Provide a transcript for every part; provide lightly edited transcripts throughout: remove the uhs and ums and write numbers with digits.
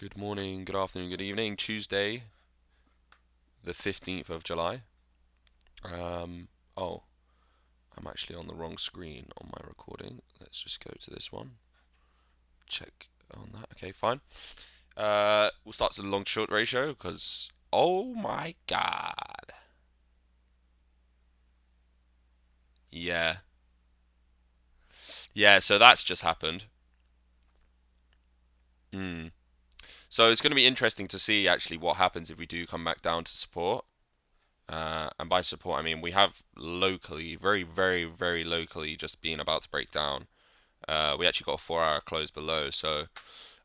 Good morning, good afternoon, good evening. Tuesday, the 15th of July. Oh, I'm actually on the wrong screen on my recording. Let's just go to this one. Check on that. Okay, fine. We'll start to the long short ratio because, oh my god. Yeah. Yeah, so that's just happened. Hmm. So it's going to be interesting to see actually what happens if we do come back down to support. And by support, I mean we have locally, very, very, very locally, just been about to break down. We actually got a 4 hour close below, so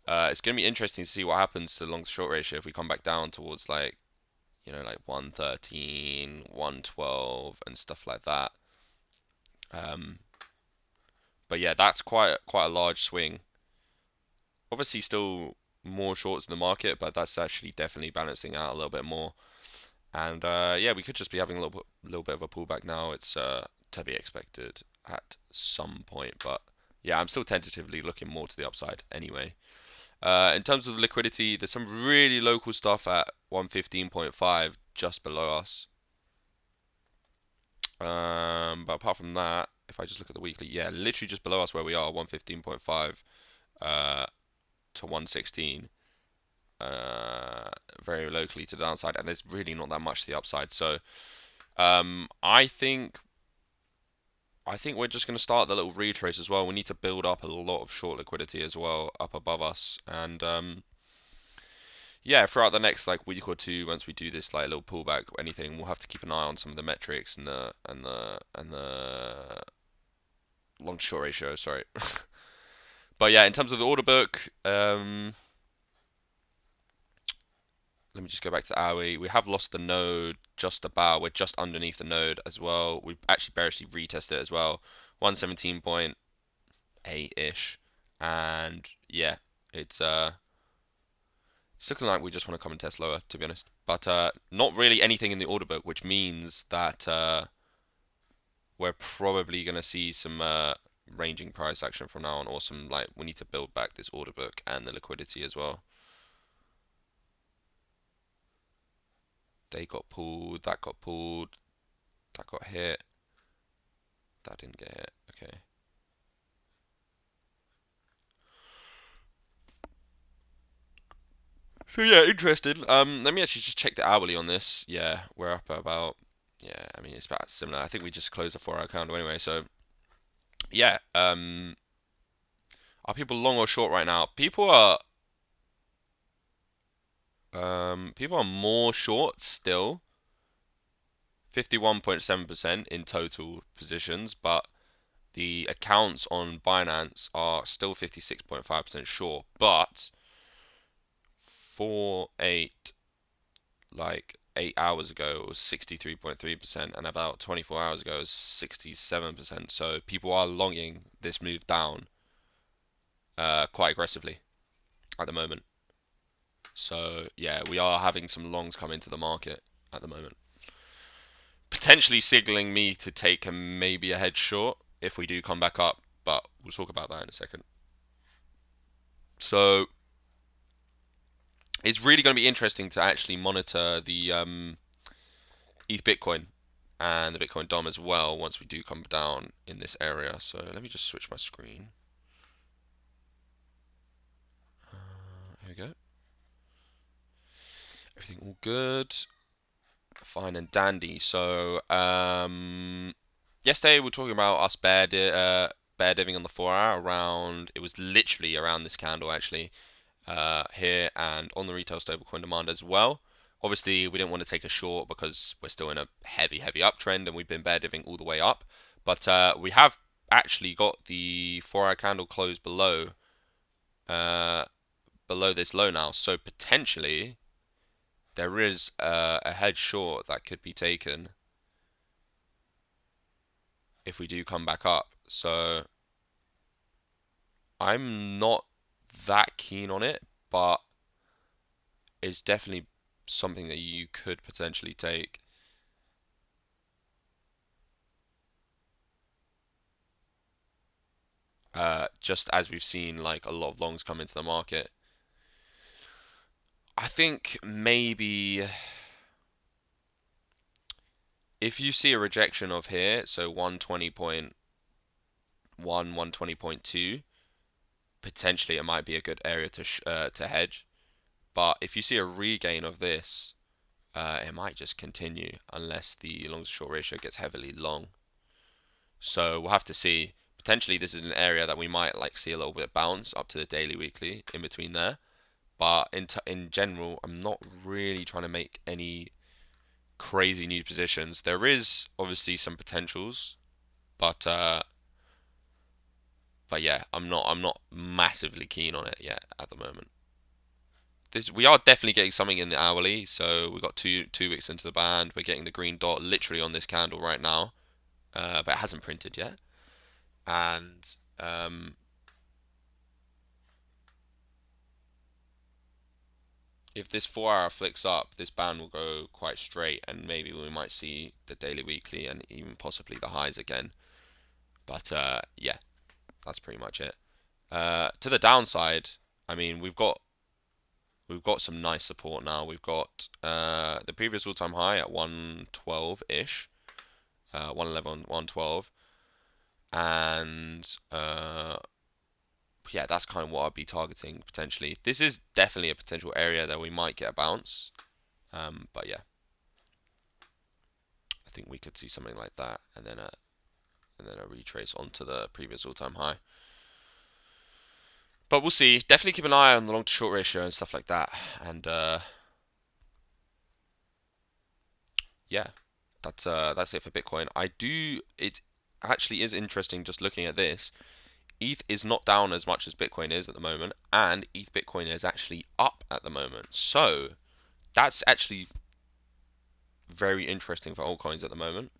it's going to be interesting to see what happens to the long to short ratio if we come back down towards like 113, 112, and stuff like that. Um, but yeah, that's quite a large swing. Obviously, still more shorts in the market, but that's actually definitely balancing out a little bit more. And yeah, we could just be having a little bit of a pullback now. It's to be expected at some point, but yeah, I'm still tentatively looking more to the upside anyway. In terms of liquidity, there's some really local stuff at 115.5 just below us. But apart from that, if I just look at the weekly, yeah, literally just below us where we are, 115.5 uh, to 116. Very locally to the downside, and there's really not that much to the upside. So I think we're just going to start the little retrace as well. We need to build up a lot of short liquidity as well up above us, and yeah, throughout the next like week or two, once we do this like little pullback or anything, we'll have to keep an eye on some of the metrics and the long to short ratio. Sorry, but yeah, in terms of the order book, let me just go back to the hourly. We have lost the node just about. We're just underneath the node as well. We've actually barely retested it as well. 117.8 ish, and yeah, it's it's looking like we just want to come and test lower, to be honest. But not really anything in the order book, which means that we're probably going to see some ranging price action from now on, or some like we need to build back this order book and the liquidity as well. They got pulled, that got pulled, that got hit, that didn't get hit. Okay. So yeah, interesting. Let me actually just check the hourly on this. Yeah, we're up at about. Yeah, I mean it's about similar. I think we just closed the 4 hour candle anyway. So yeah, are people long or short right now? People are more short still, 51.7% in total positions, but the accounts on Binance are still 56.5% short. But for 8 hours ago, it was 63.3%, and about 24 hours ago, it was 67%. So people are longing this move down quite aggressively at the moment. So yeah, we are having some longs come into the market at the moment, potentially signaling me to take maybe a head short if we do come back up. But we'll talk about that in a second. So it's really going to be interesting to actually monitor the ETH Bitcoin and the Bitcoin DOM as well once we do come down in this area. So let me just switch my screen. Here we go. Everything all good, fine and dandy. So yesterday we were talking about us bear diving on the 4 hour around. It was literally around this candle actually here and on the retail stablecoin demand as well. Obviously, we didn't want to take a short because we're still in a heavy uptrend and we've been bear diving all the way up. But we have actually got the 4 hour candle close uh, below this low now. So potentially there is a head short that could be taken if we do come back up. So I'm not that keen on it, but it's definitely something that you could potentially take. Just as we've seen like a lot of longs come into the market. I think maybe if you see a rejection of here, so 120.1, 120.2, potentially it might be a good area to hedge. But if you see a regain of this, it might just continue unless the long to short ratio gets heavily long. So we'll have to see. Potentially this is an area that we might like see a little bit bounce up to the daily, weekly in between there. But in general, I'm not really trying to make any crazy new positions. There is obviously some potentials, but yeah, I'm not massively keen on it yet at the moment. We are definitely getting something in the hourly, so we got two weeks into the band. We're getting the green dot literally on this candle right now, but it hasn't printed yet. And if this 4 hour flicks up, this band will go quite straight, and maybe we might see the daily, weekly, and even possibly the highs again. But yeah, that's pretty much it. To the downside, I mean, we've got some nice support now. We've got the previous all-time high at 112-ish, 111, 112, and yeah, that's kind of what I'd be targeting potentially. This is definitely a potential area that we might get a bounce, but yeah, I think we could see something like that, and then a retrace onto the previous all-time high. But we'll see. Definitely keep an eye on the long to short ratio and stuff like that, and yeah, that's it for Bitcoin. It actually is interesting just looking at this. ETH is not down as much as Bitcoin is at the moment, and ETH Bitcoin is actually up at the moment. So that's actually very interesting for altcoins at the moment.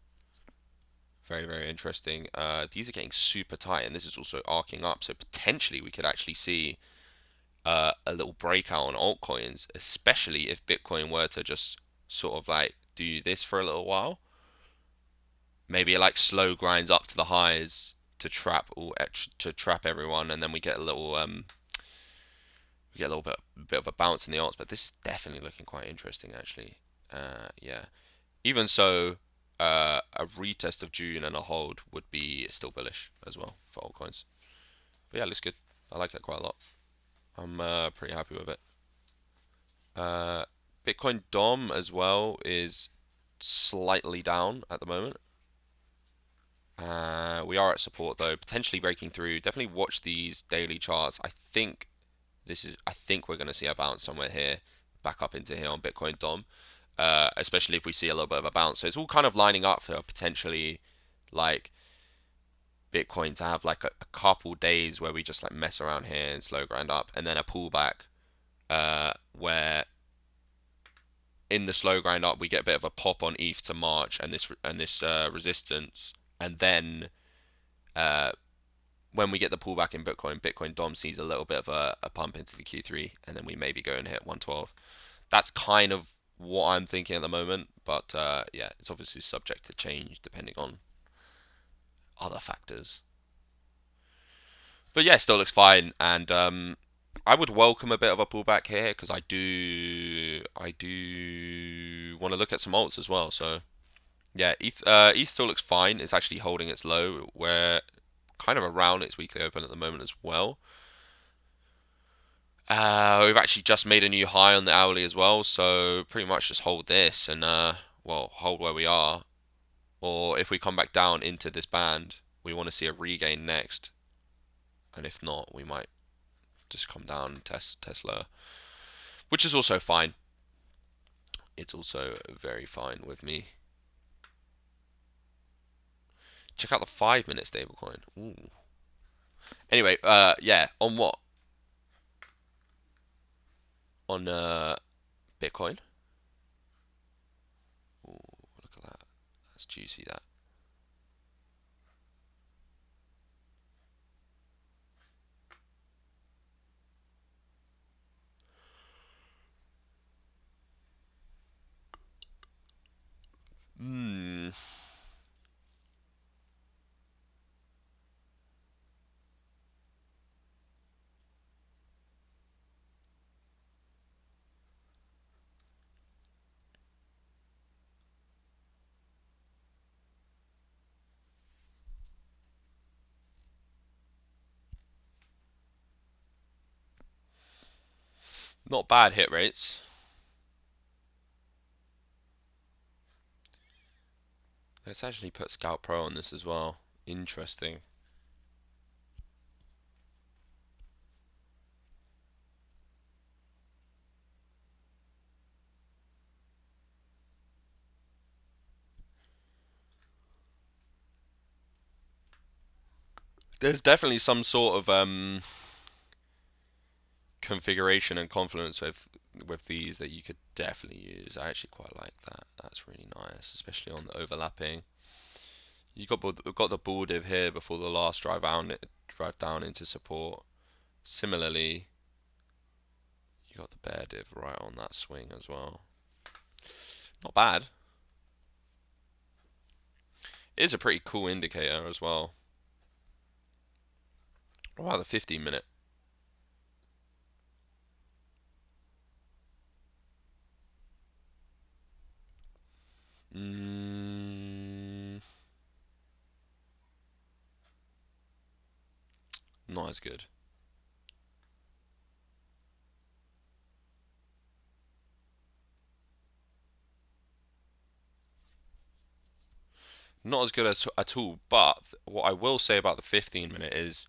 Very, very interesting. These are getting super tight, and this is also arcing up. So potentially we could actually see a little breakout on altcoins, especially if Bitcoin were to just sort of like do this for a little while. Maybe it like slow grinds up to the highs to trap everyone, and then we get a little bit of a bounce in the alts. But this is definitely looking quite interesting actually. Yeah. Even so, a retest of June and a hold would be still bullish as well for altcoins. But yeah, looks good. I like it quite a lot. I'm pretty happy with it. Bitcoin DOM as well is slightly down at the moment. We are at support though, potentially breaking through. Definitely watch these daily charts. I think we're going to see a bounce somewhere here, back up into here on Bitcoin DOM. Especially if we see a little bit of a bounce. So it's all kind of lining up for potentially like Bitcoin to have like a couple days where we just like mess around here and slow grind up, and then a pullback where in the slow grind up we get a bit of a pop on ETH to March and this resistance, and then uh, when we get the pullback in Bitcoin DOM sees a little bit of a pump into the Q3, and then we maybe go and hit 112. That's kind of what I'm thinking at the moment, but yeah, it's obviously subject to change depending on other factors. But yeah, still looks fine, and I would welcome a bit of a pullback here because I do want to look at some alts as well. So yeah, ETH still looks fine. It's actually holding its low. We're kind of around its weekly open at the moment as well. We've actually just made a new high on the hourly as well, so pretty much just hold this and well, hold where we are. Or if we come back down into this band, we want to see a regain next. And if not, we might just come down and test lower, which is also fine. It's also very fine with me. Check out the 5 minute stablecoin. Ooh. Anyway, yeah, on what? On Bitcoin. Ooh, look at that. That's juicy. That. Hmm. Not bad hit rates. Let's actually put Scout Pro on this as well. Interesting. There's definitely some sort of configuration and confluence with these that you could definitely use. I actually quite like that. That's really nice, especially on the overlapping. You got the ball div here before the last drive down into support. Similarly, you got the bear div right on that swing as well. Not bad. It is a pretty cool indicator as well. What about the 15-minute? Mm, not as good. Not as good as at all. But what I will say about the 15-minute is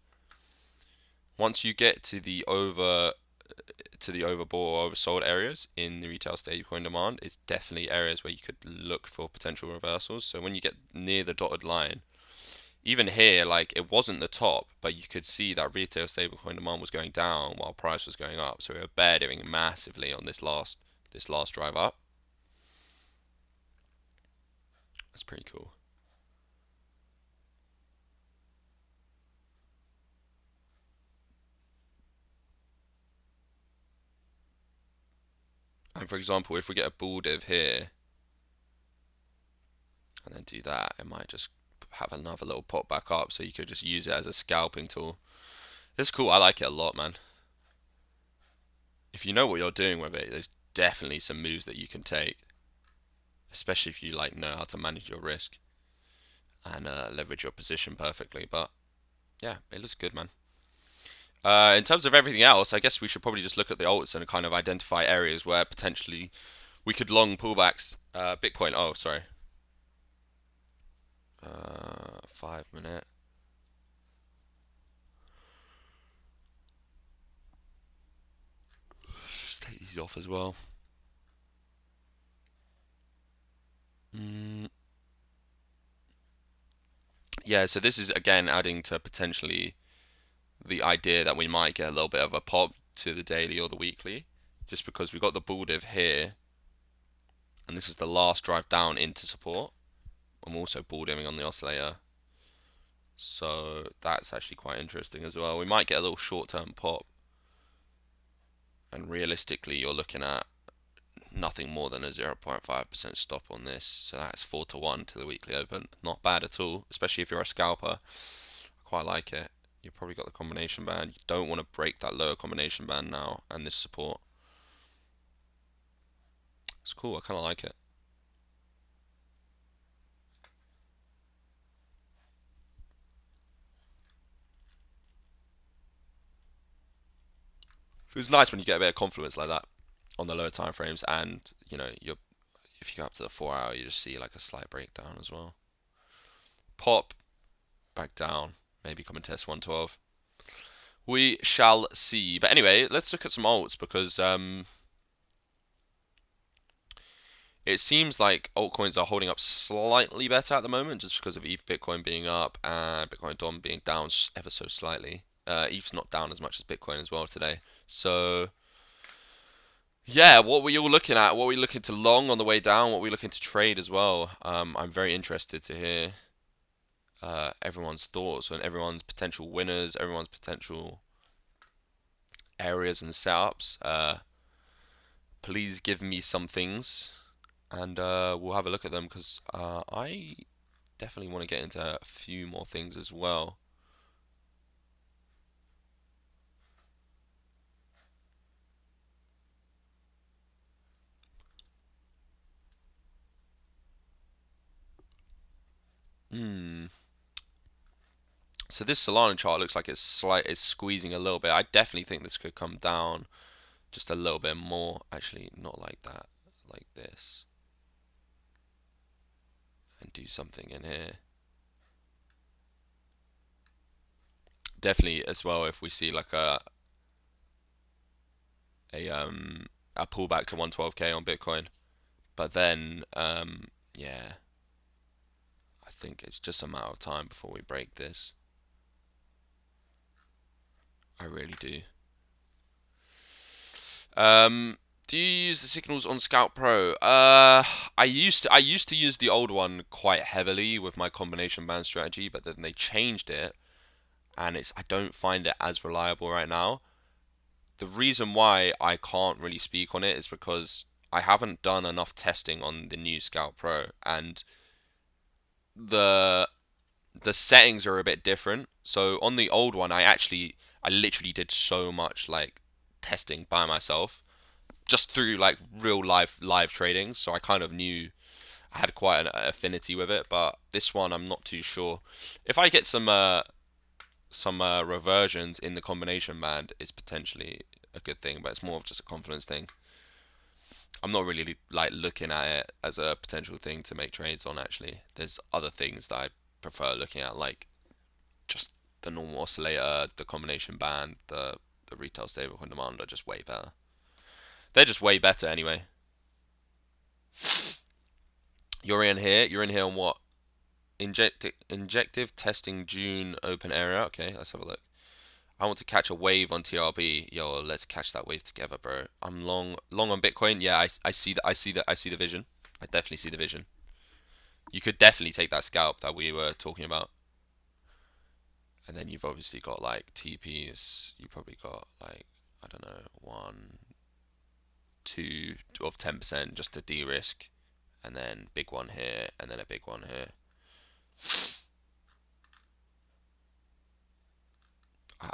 once you get to the overbought or oversold areas in the retail stablecoin demand, it's definitely areas where you could look for potential reversals. So when you get near the dotted line, even here, like it wasn't the top, but you could see that retail stablecoin demand was going down while price was going up. So we were bear diving massively on this last drive up. That's pretty cool. And for example, if we get a bull div here and then do that, it might just have another little pop back up. So you could just use it as a scalping tool. It's cool. I like it a lot, man. If you know what you're doing with it, there's definitely some moves that you can take, especially if you like know how to manage your risk and leverage your position perfectly. But yeah, it looks good, man. In terms of everything else, I guess we should probably just look at the alts and kind of identify areas where potentially we could long pullbacks. Bitcoin. Oh, sorry. 5 minute. Just take these off as well. Mm, yeah, so this is again adding to potentially the idea that we might get a little bit of a pop to the daily or the weekly, just because we've got the bull div here, and this is the last drive down into support. I'm also bull diving on the oscillator, so that's actually quite interesting as well. We might get a little short-term pop, and realistically, you're looking at nothing more than a 0.5% stop on this, so that's 4 to 1 to the weekly open. Not bad at all, especially if you're a scalper. I quite like it. You've probably got the combination band. You don't want to break that lower combination band now and this support. It's cool. I kind of like it. It's nice when you get a bit of confluence like that on the lower time frames, and you're if you go up to the 4 hour, you just see like a slight breakdown as well. Pop back down. Maybe come and test 112. We shall see. But anyway, let's look at some alts because it seems like altcoins are holding up slightly better at the moment just because of ETH Bitcoin being up and Bitcoin Dom being down ever so slightly. ETH's not down as much as Bitcoin as well today. So, yeah, what were you all looking at? What were you looking to long on the way down? What were you looking to trade as well? I'm very interested to hear everyone's thoughts on everyone's potential winners, everyone's potential areas and setups. Please give me some things and we'll have a look at them because I definitely want to get into a few more things as well. Hmm. So this Solana chart looks like it's squeezing a little bit. I definitely think this could come down just a little bit more. Actually, not like that, like this, and do something in here. Definitely as well if we see like a um a pullback to 112k on Bitcoin. But then yeah, I think it's just a matter of time before we break this. I really do. Do you use the signals on Scout Pro? I used to use the old one quite heavily with my combination band strategy, but then they changed it, and I don't find it as reliable right now. The reason why I can't really speak on it is because I haven't done enough testing on the new Scout Pro, and the the settings are a bit different. So on the old one, I literally did so much like testing by myself, just through like real live trading. So I kind of knew I had quite an affinity with it. But this one, I'm not too sure. If I get some reversions in the combination band, is potentially a good thing. But it's more of just a confidence thing. I'm not really like looking at it as a potential thing to make trades on. Actually, there's other things that I prefer looking at, like just the normal oscillator, the combination band, the retail stablecoin demand are just way better. They're just way better anyway. You're in here. You're in here on what? Injective testing June open area. Okay, let's have a look. I want to catch a wave on TRB. Yo, let's catch that wave together, bro. I'm long on Bitcoin. Yeah, I see that. I see the vision. I definitely see the vision. You could definitely take that scalp that we were talking about. And then you've obviously got like TPs. You probably got like, I don't know, 1, 2 of 10% just to de-risk, and then big one here, and then a big one here.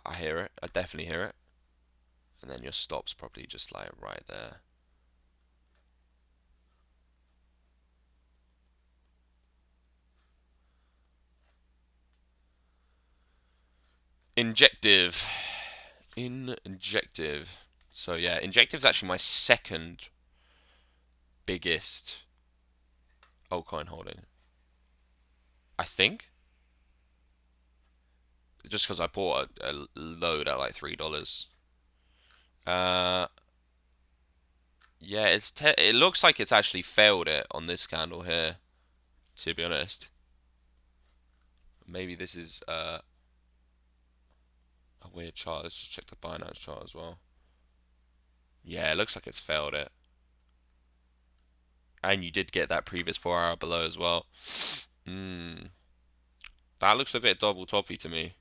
I hear it. I definitely hear it. And then your stop's probably just like right there. Injective. Injective. So yeah, Injective's actually my second biggest altcoin holding. I think. Just because I bought a load at like $3. Uh, yeah, it looks like it's actually failed it on this candle here. To be honest, maybe this is a weird chart. Let's just check the Binance chart as well. Yeah, it looks like it's failed it. And you did get that previous 4 hour below as well. Hmm. That looks a bit double toppy to me.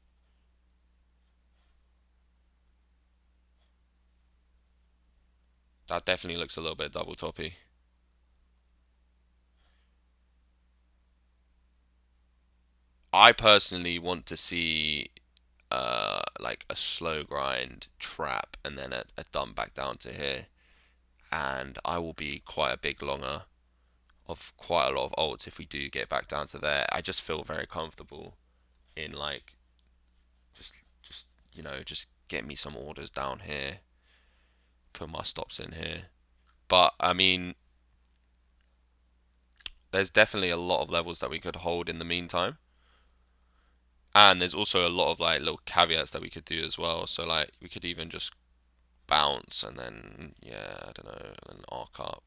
That definitely looks a little bit double toppy. I personally want to see like a slow grind trap and then a dump back down to here. And I will be quite a big longer of quite a lot of alts if we do get back down to there. I just feel very comfortable in like just just just get me some orders down here, put my stops in here. But I mean, there's definitely a lot of levels that we could hold in the meantime. And there's also a lot of like little caveats that we could do as well. So like we could even just bounce and then yeah, I don't know, and arc up.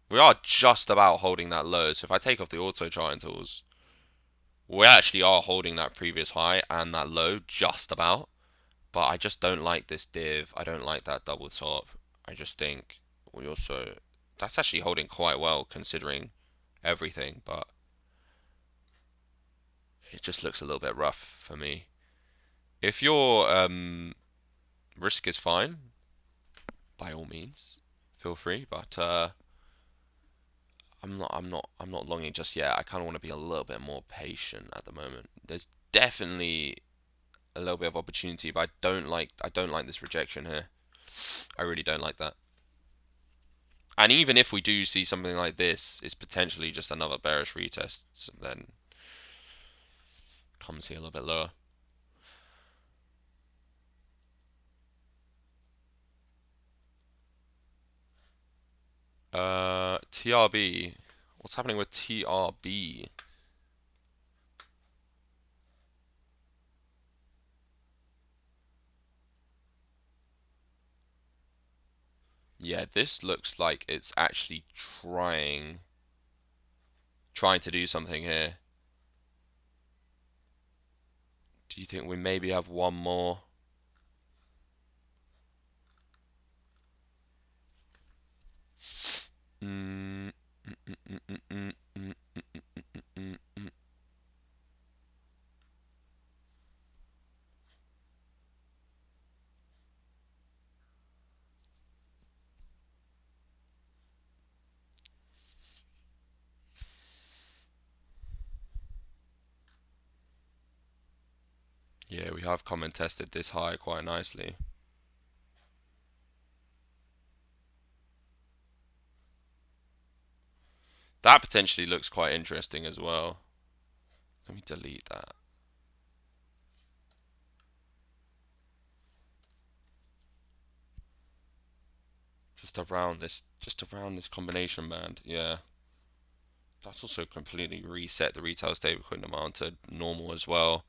We are just about holding that low. So if I take off the auto charting tools, we actually are holding that previous high and that low just about. But I just don't like this div. I don't like that double top. I just think we also that's actually holding quite well considering everything, but it just looks a little bit rough for me. If your risk is fine, by all means, feel free. But I'm not longing just yet. I kind of want to be a little bit more patient at the moment. There's definitely a little bit of opportunity, but I don't like this rejection here. I really don't like that. And even if we do see something like this, it's potentially just another bearish retest. So then Come see a little bit lower. TRB. What's happening with TRB? Yeah, this looks like it's actually trying to do something here. Do you think we maybe have one more? Mm, mm, mm, mm, mm, mm, mm, mm, mm. Yeah, we have come and tested this high quite nicely. That potentially looks quite interesting as well. Let me delete that. Just around this combination band. Yeah. That's also completely reset the retail stablecoin demand to normal as well.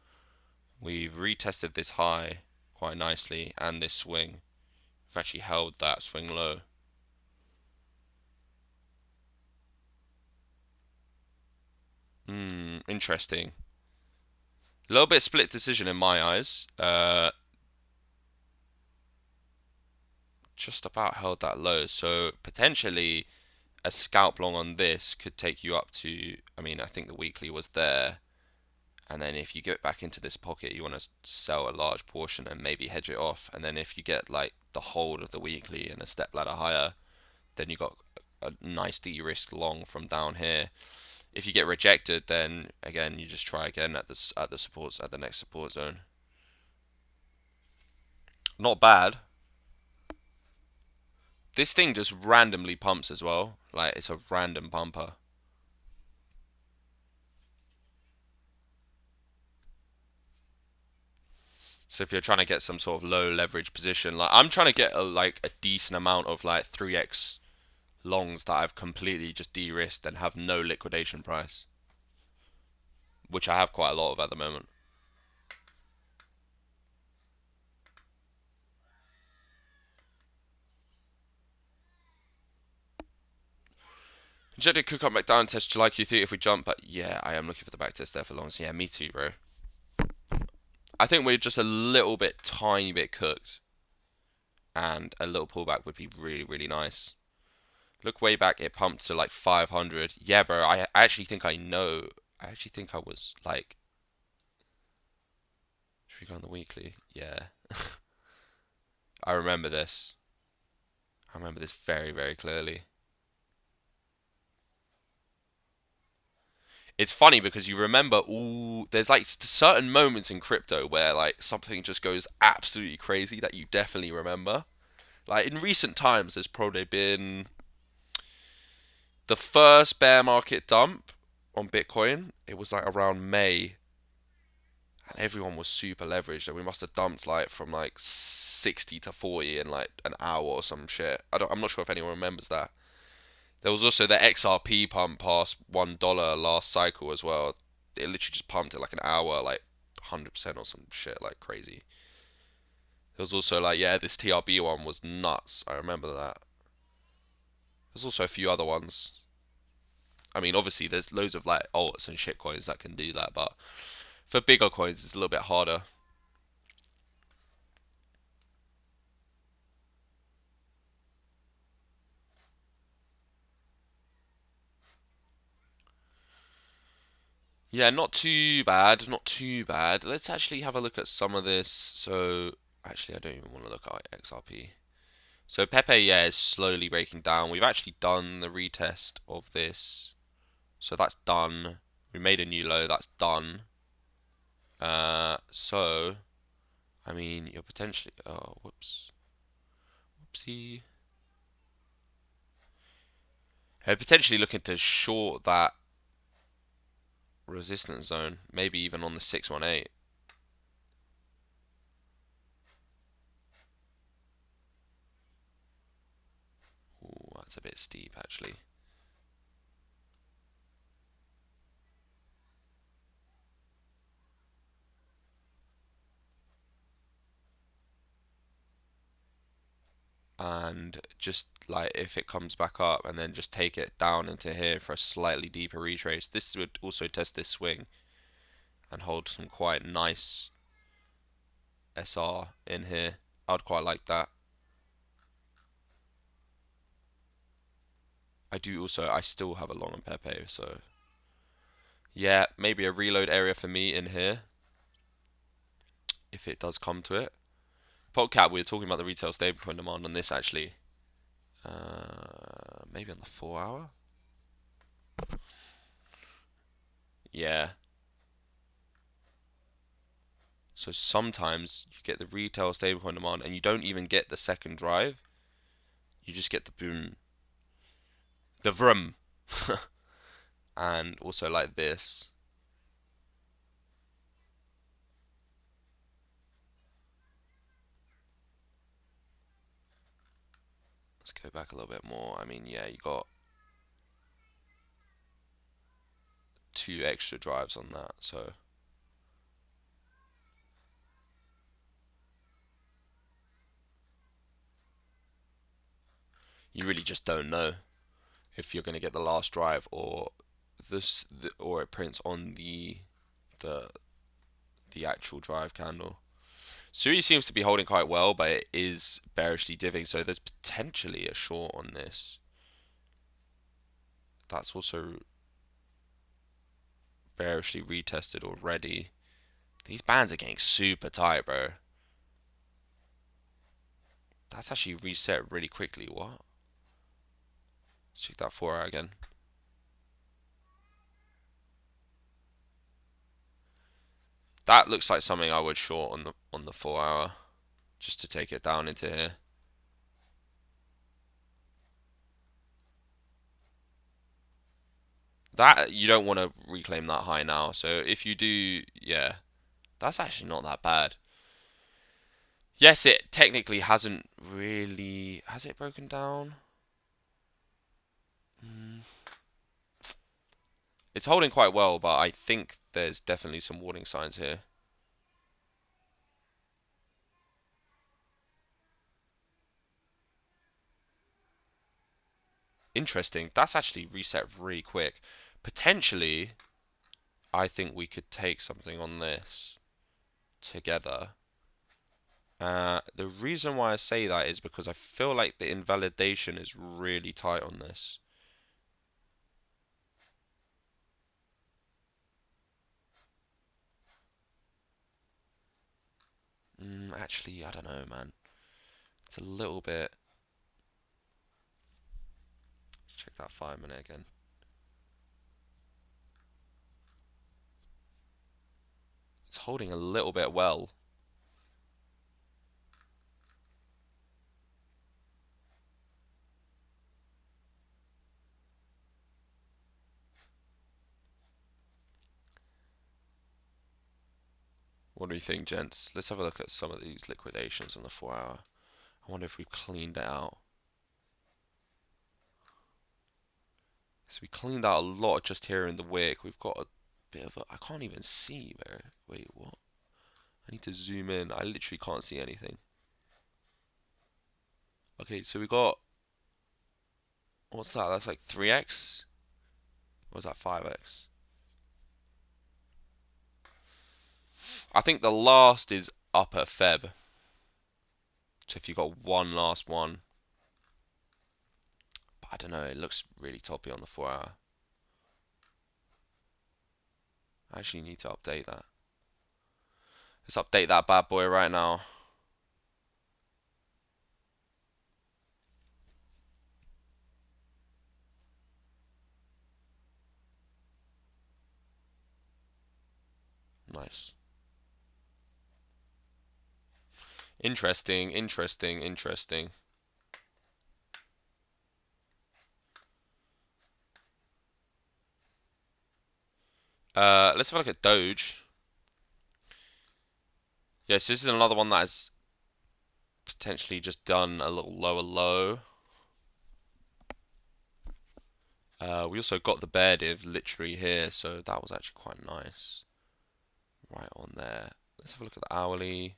We've retested this high quite nicely and this swing. We've actually held that swing low. Interesting. A little bit split decision in my eyes. Just about held that low. So potentially a scalp long on this could take you up to, I mean, I think the weekly was there. And then if you get back into this pocket, you want to sell a large portion and maybe hedge it off. And then if you get like the hold of the weekly and a step ladder higher, then you got a nice de-risk long from down here. If you get rejected, then again you just try again at the next support zone. Not bad. This thing just randomly pumps as well. Like it's a random pumper. So if you're trying to get some sort of low leverage position, like I'm trying to get a decent amount of like 3x longs that I've completely just de-risked and have no liquidation price, which I have quite a lot of at the moment. Jedi could come back down and test July Q3 if we jump, but yeah, I am looking for the back test there for longs. Yeah, me too, bro. I think we're just a little bit, tiny bit cooked, and a little pullback would be really, really nice. Look way back, it pumped to like 500. Yeah, bro, I actually think I know. I actually think I was like, should we go on the weekly? Yeah, I remember this. I remember this very, very clearly. It's funny because you remember all there's like certain moments in crypto where like something just goes absolutely crazy that you definitely remember. Like in recent times, there's probably been the first bear market dump on Bitcoin. It was like around May, and everyone was super leveraged, and we must have dumped like from like 60 to 40 in like an hour or some shit. I'm not sure if anyone remembers that. There was also the XRP pump past $1 last cycle as well. It literally just pumped it like an hour, like 100% or some shit, like crazy. There was also like, yeah, this TRB one was nuts. I remember that. There's also a few other ones. I mean, obviously, there's loads of like alts and shit coins that can do that, but for bigger coins, it's a little bit harder. Yeah, not too bad, not too bad. Let's actually have a look at some of this. So, actually, I don't even want to look at XRP. So Pepe, yeah, is slowly breaking down. We've actually done the retest of this. So that's done. We made a new low, that's done. So, I mean, you're potentially, oh, whoops, whoopsie. Potentially looking to short that resistance zone, maybe even on the 618. Ooh, that's a bit steep actually. And just like if it comes back up and then just take it down into here for a slightly deeper retrace. This would also test this swing and hold some quite nice SR in here. I'd quite like that. I still have a long on Pepe, so yeah, maybe a reload area for me in here if it does come to it. Podcast, we were talking about the retail stablecoin demand on this actually. Maybe on the 4 hour. Yeah. So sometimes you get the retail stablecoin demand and you don't even get the second drive. You just get the boom, the vroom, and also like this. Let's go back a little bit more. I mean, yeah, you got 2 extra drives on that, so you really just don't know if you're going to get the last drive or or it prints on the the actual drive candle. Sui seems to be holding quite well, but it is bearishly divvying, so there's potentially a short on this. That's also bearishly retested already. These bands are getting super tight, bro. That's actually reset really quickly. What? Let's check that 4 hour again. That looks like something I would short on the 4 hour, just to take it down into here. That you don't want to reclaim that high now. So if you do, yeah, that's actually not that bad. Yes, it technically hasn't really. Has it broken down? Mm. It's holding quite well, but I think there's definitely some warning signs here. Interesting. That's actually reset really quick. Potentially, I think we could take something on this together. The reason why I say that is because I feel like the invalidation is really tight on this. Actually, I don't know, man. It's a little bit. Let's check that 5 minute again. It's holding a little bit well. What do you think, gents? Let's have a look at some of these liquidations on the 4 hour. I wonder if we've cleaned it out. So we cleaned out a lot just here in the wick. We've got a bit of a. I can't even see there. Wait, what? I need to zoom in. I literally can't see anything. Okay, so we got. What's that? That's like 3x? Or was that 5x? I think the last is upper Feb. So if you got one last one. But I don't know, it looks really toppy on the 4 hour. I actually need to update that. Let's update that bad boy right now. Nice. Interesting, interesting, interesting. Let's have a look at Doge. Yes, this is another one that has potentially just done a little lower low. We also got the bear div literally here, so that was actually quite nice. Right on there. Let's have a look at the hourly.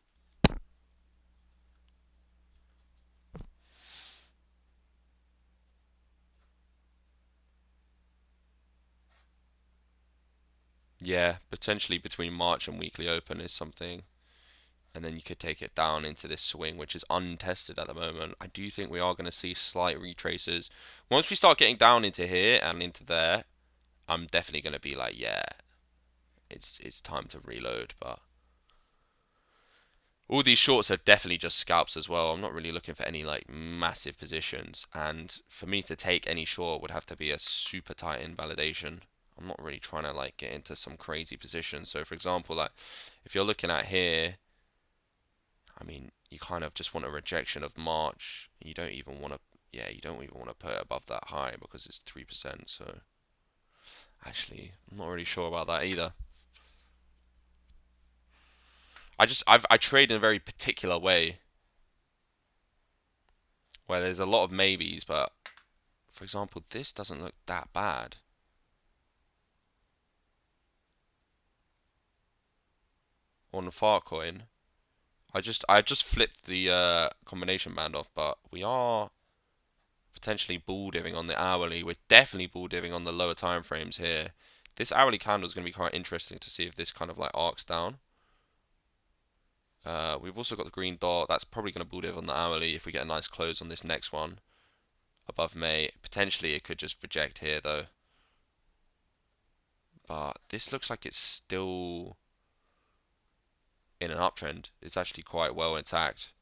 Yeah, potentially between March and weekly open is something. And then you could take it down into this swing, which is untested at the moment. I do think we are going to see slight retraces. Once we start getting down into here and into there, I'm definitely going to be like, yeah, it's time to reload. But all these shorts are definitely just scalps as well. I'm not really looking for any like massive positions. And for me to take any short would have to be a super tight invalidation. I'm not really trying to like get into some crazy position. So for example, like if you're looking at here, I mean, you kind of just want a rejection of March. You don't even want to, yeah, you don't even want to put it above that high because it's 3%. So actually, I'm not really sure about that either. I trade in a very particular way where there's a lot of maybes, but for example, this doesn't look that bad. On the Farcoin, I just flipped the combination band off, but we are potentially bull diving on the hourly. We're definitely bull diving on the lower time frames here. This hourly candle is going to be quite interesting to see if this kind of like arcs down. We've also got the green dot. That's probably going to bull div on the hourly if we get a nice close on this next one above May. Potentially it could just reject here though. But this looks like it's still in an uptrend. It's actually quite well intact.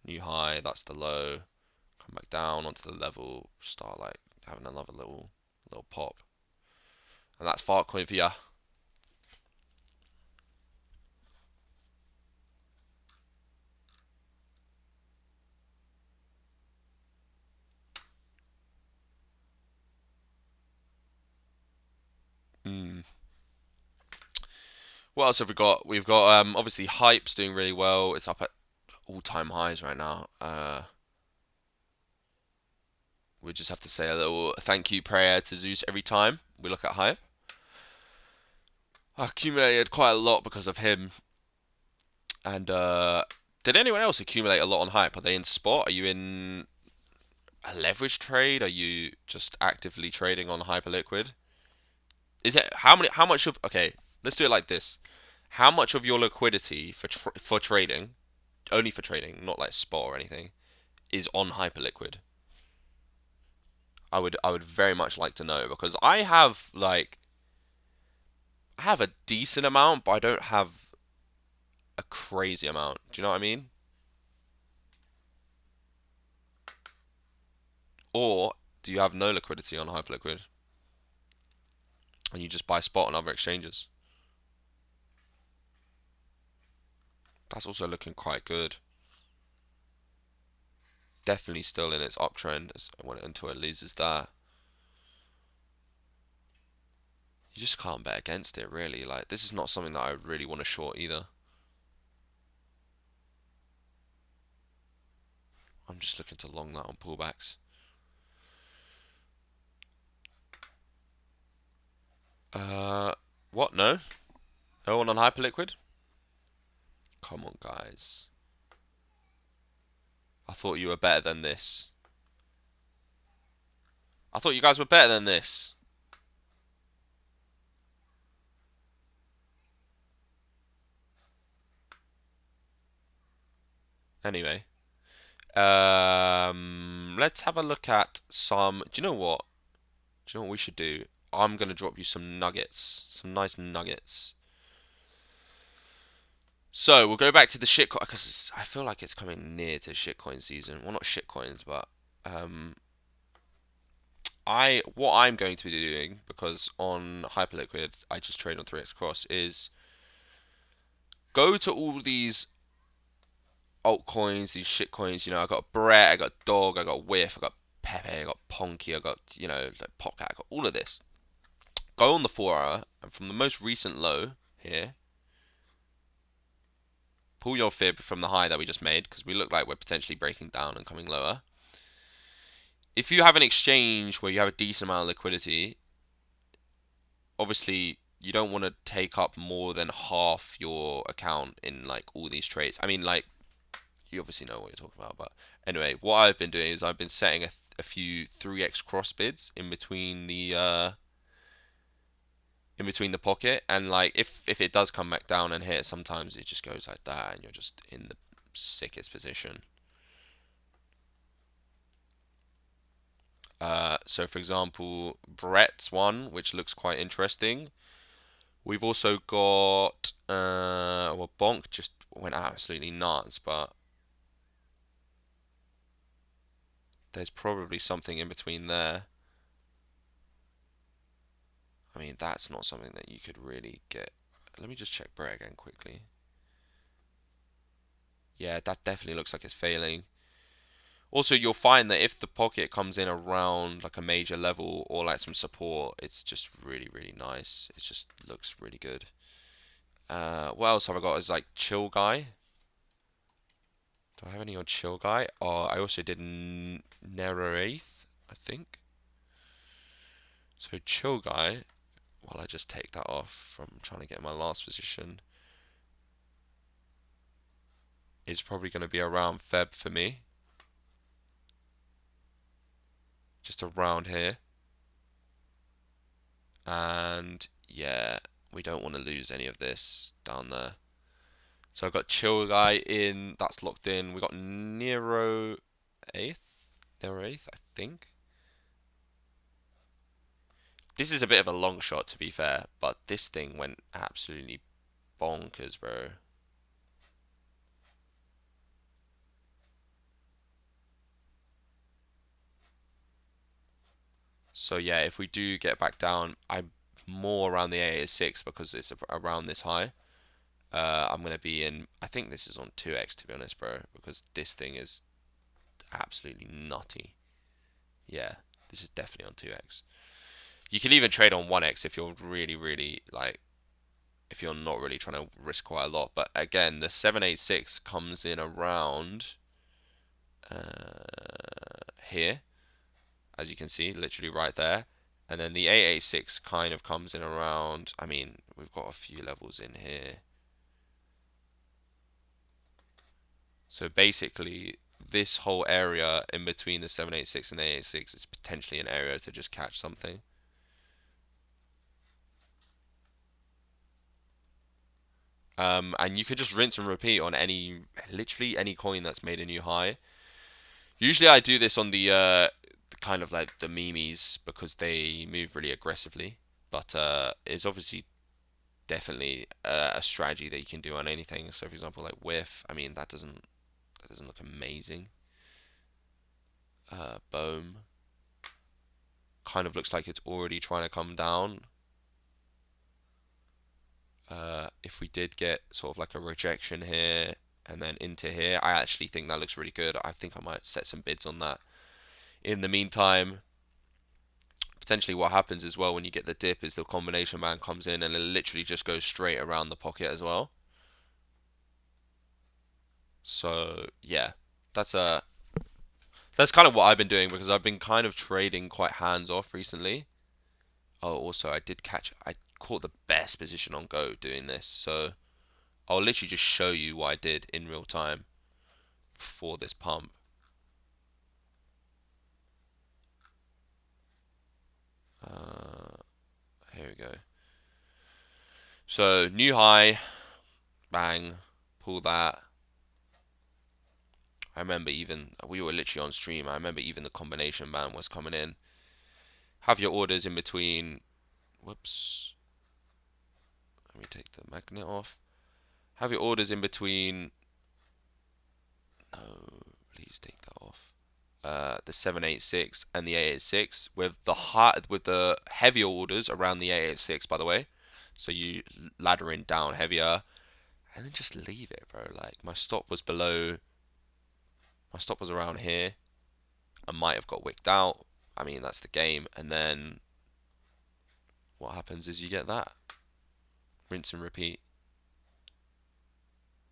New high, that's the low. Come back down onto the level, start like having another little pop. And that's Farcoin for ya. Hmm. What else have we got? We've got obviously Hype's doing really well. It's up at all-time highs right now. We just have to say a little thank you prayer to Zeus every time we look at Hype. I accumulated quite a lot because of him. And did anyone else accumulate a lot on Hype? Are they in spot? Are you in a leverage trade? Are you just actively trading on Hyperliquid? Is it how many? How much of? Okay, let's do it like this. How much of your liquidity for trading, only for trading, not like spot or anything, is on Hyperliquid? I would very much like to know because I have a decent amount, but I don't have a crazy amount. Do you know what I mean? Or do you have no liquidity on Hyperliquid and you just buy spot on other exchanges? That's also looking quite good. Definitely still in its uptrend until it loses that. You just can't bet against it, really. Like, this is not something that I really want to short either. I'm just looking to long that on pullbacks. Uh, what? No? No one on Hyperliquid? Come on, guys. I thought you were better than this. I thought you guys were better than this. Anyway, let's have a look at some. Do you know what? Do you know what we should do? I'm gonna drop you some nuggets, some nice nuggets. So we'll go back to the shitcoin because I feel like it's coming near to shitcoin season. Well, not shitcoins, but um, what I'm going to be doing because on Hyperliquid I just trade on 3x Cross is go to all these altcoins, these shitcoins. You know, I got Brett, I got Dog, I got Whiff, I got Pepe, I got Ponky, I got like Popcat, I got all of this. go on the 4 hour, and from the most recent low here, pull your fib from the high that we just made, because we look like we're potentially breaking down and coming lower. If you have an exchange where you have a decent amount of liquidity, obviously you don't want to take up more than half your account in like all these trades. I mean, like, you obviously know what you're talking about, but anyway, what I've been doing is I've been setting a few 3x cross bids in between the pocket, and like if it does come back down and hit, sometimes it just goes like that, and you're just in the sickest position. So for example, Brett's one, which looks quite interesting. We've also got well, Bonk just went absolutely nuts, but there's probably something in between there. I mean, that's not something that you could really get. Let me just check Brett again quickly. Yeah, that definitely looks like it's failing. Also, you'll find that if the pocket comes in around like a major level or like some support, it's just really, really nice. It just looks really good. What else have I got? Is like Chill Guy. Do I have any on Chill Guy? Oh, I also did Nereraith, I think. So Chill Guy, while I just take that off from trying to get my last position, is probably going to be around Feb for me. Just around here. And yeah, we don't want to lose any of this down there. So I've got Chill Guy in, that's locked in. We got Nero 8th, Nero 8th, I think. This is a bit of a long shot to be fair, but this thing went absolutely bonkers, bro. So yeah, if we do get back down, I'm more around the AA6 because it's around this high. I'm gonna be in. I think this is on 2x to be honest, bro, because this thing is absolutely nutty. Yeah, this is definitely on 2x. You can even trade on 1x if you're really, really like, if you're not really trying to risk quite a lot. But again, the 786 comes in around here, as you can see, literally right there. And then the 886 kind of comes in around, I mean, we've got a few levels in here. So basically, this whole area in between the 786 and the 886 is potentially an area to just catch something. And you could just rinse and repeat on literally any coin that's made a new high. Usually I do this on the kind of like the memes because they move really aggressively, but it's obviously definitely a strategy that you can do on anything. So for example, like whiff, I mean that doesn't look amazing. Boom kind of looks like it's already trying to come down. If we did get sort of like a rejection here and then into here, I actually think that looks really good. I think I might set some bids on that. In the meantime, potentially what happens as well when you get the dip is the combination band comes in and it literally just goes straight around the pocket as well. So yeah, that's a that's kind of what I've been doing because I've been kind of trading quite hands off recently. Oh, also I caught the best position on Go doing this. So I'll literally just show you what I did in real time before this pump. Uh, Here we go. So new high, bang, pull that. I remember even we were literally on stream. I remember even the combination band was coming in. Have your orders in between. Whoops. Let me take the magnet off. Have your orders in between. No, please take that off. The 786 and the 886 with the heavier orders around the 886, by the way. So you ladder in down heavier and then just leave it, bro. Like my stop was below. My stop was around here. I might have got wicked out. I mean, that's the game. And then what happens is you get that. Rinse and repeat.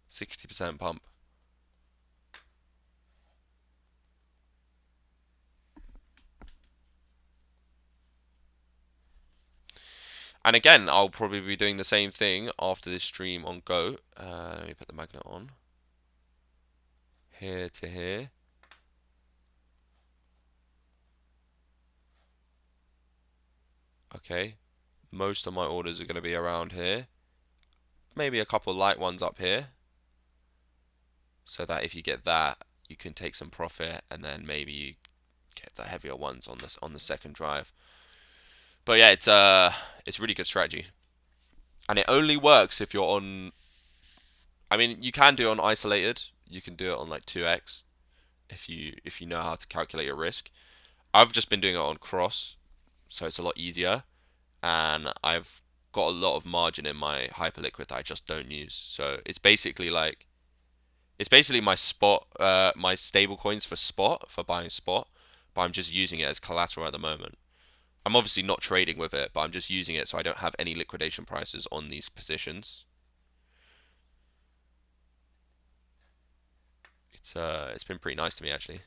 60% pump. And again, I'll probably be doing the same thing after this stream on Go. Let me put the magnet on. Here to here. Okay. Most of my orders are going to be around here. Maybe a couple light ones up here. So that if you get that, you can take some profit, and then maybe you get the heavier ones on the second drive. But yeah, it's really good strategy. And it only works if you're on. I mean, you can do it on isolated. You can do it on like 2x if you know how to calculate your risk. I've just been doing it on cross, so it's a lot easier, and I've got a lot of margin in my hyperliquid that I just don't use. So it's basically my spot, my stable coins for spot for buying spot, but I'm just using it as collateral at the moment. I'm obviously not trading with it, but I'm just using it so I don't have any liquidation prices on these positions. It's been pretty nice to me actually.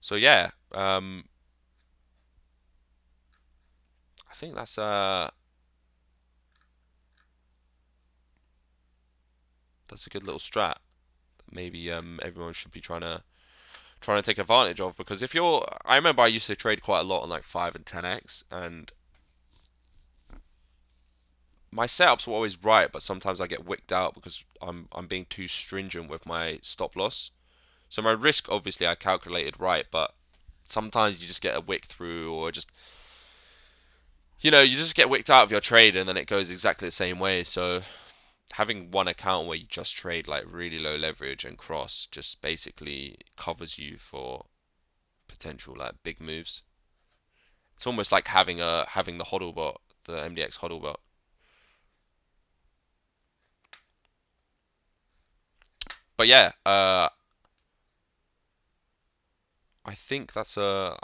So yeah, I think that's a good little strat. Maybe everyone should be trying to take advantage of, because if you're, I remember I used to trade quite a lot on like 5 and 10x, and my setups were always right, but sometimes I get wicked out because I'm being too stringent with my stop loss. So my risk obviously I calculated right, but sometimes you just get a wick through, or just you just get wicked out of your trade and then it goes exactly the same way. So having one account where you just trade like really low leverage and cross just basically covers you for potential like big moves. It's almost like having the hodl bot, the MDX hodl bot. But yeah, I think that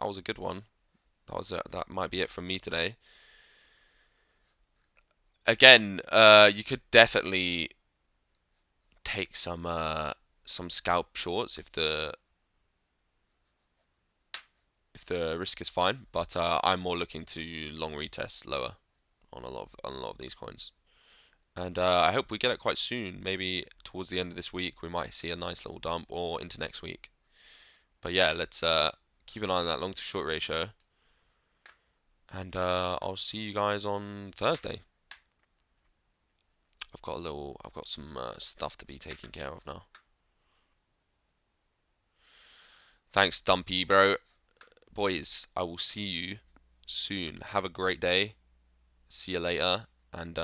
was a good one. That might be it from me today. Again, you could definitely take some scalp shorts if the risk is fine, but I'm more looking to long retest lower on a lot of these coins. And I hope we get it quite soon. Maybe towards the end of this week, we might see a nice little dump, or into next week. But yeah, let's keep an eye on that long to short ratio. And I'll see you guys on Thursday. I've got some stuff to be taken care of now. Thanks, Dumpy, bro. Boys, I will see you soon. Have a great day. See you later. And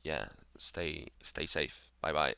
yeah, stay safe. Bye bye.